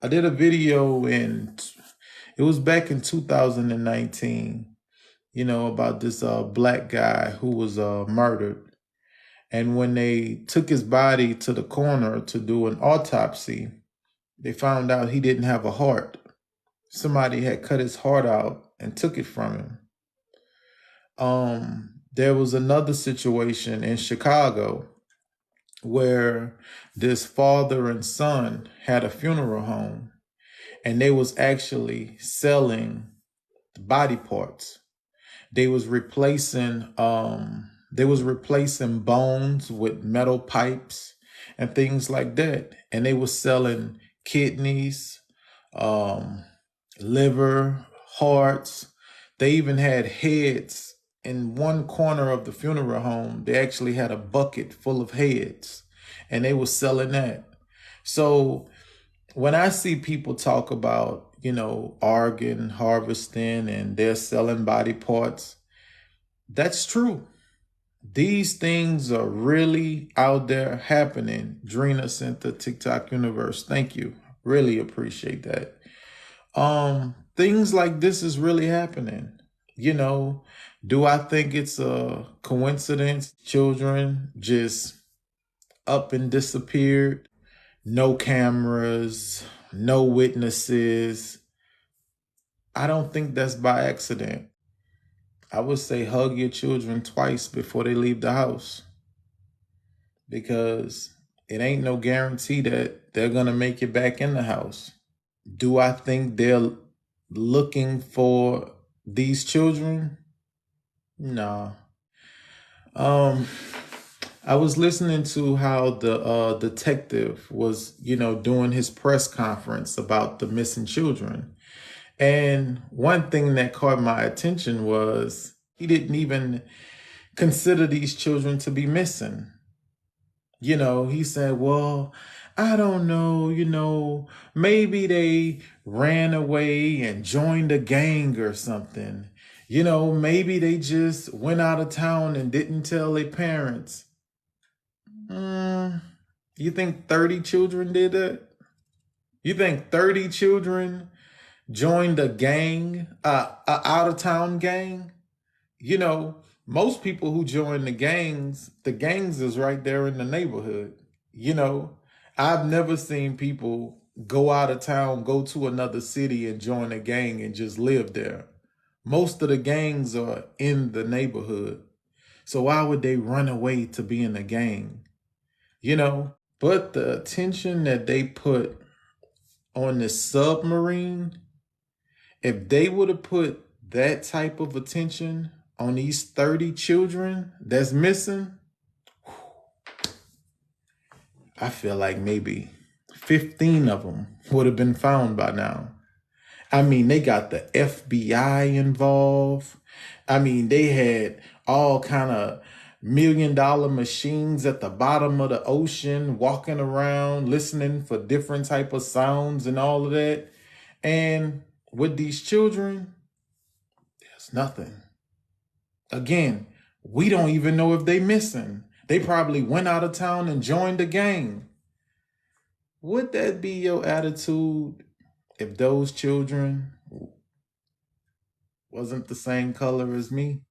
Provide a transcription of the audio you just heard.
I did a video it was back in 2019, about this black guy who was murdered. And when they took his body to the coroner to do an autopsy, they found out he didn't have a heart. Somebody had cut his heart out and took it from him. There was another situation in Chicago where this father and son had a funeral home, and they was actually selling the body parts. They was replacing bones with metal pipes and things like that. And they was selling kidneys, liver, hearts. They even had heads. In one corner of the funeral home, they actually had a bucket full of heads, and they were selling that. So when I see people talk about, organ harvesting and they're selling body parts, that's true. These things are really out there happening. Drina sent the TikTok universe. Thank you. Really appreciate that. Things like this is really happening. Do I think it's a coincidence? Children just up and disappeared. No cameras, no witnesses. I don't think that's by accident. I would say hug your children twice before they leave the house, because it ain't no guarantee that they're going to make it back in the house. Do I think they're looking for these children? Nah. I was listening to how the detective was, doing his press conference about the missing children. And one thing that caught my attention was he didn't even consider these children to be missing. He said, well, I don't know, maybe they ran away and joined a gang or something. Maybe they just went out of town and didn't tell their parents. You think 30 children did that? You think 30 children joined a gang, a out of town gang? Most people who join the gangs is right there in the neighborhood. I've never seen people go out of town, go to another city and join a gang and just live there. Most of the gangs are in the neighborhood. So why would they run away to be in a gang? But the attention that they put on this submarine, if they would have put that type of attention on these 30 children that's missing, I feel like maybe 15 of them would have been found by now. I mean, they got the FBI involved. I mean, they had all kind of $1 million machines at the bottom of the ocean walking around listening for different type of sounds and all of that. And with these children, there's nothing. Again, we don't even know if they missing. They probably went out of town and joined a gang. Would that be your attitude if those children wasn't the same color as me?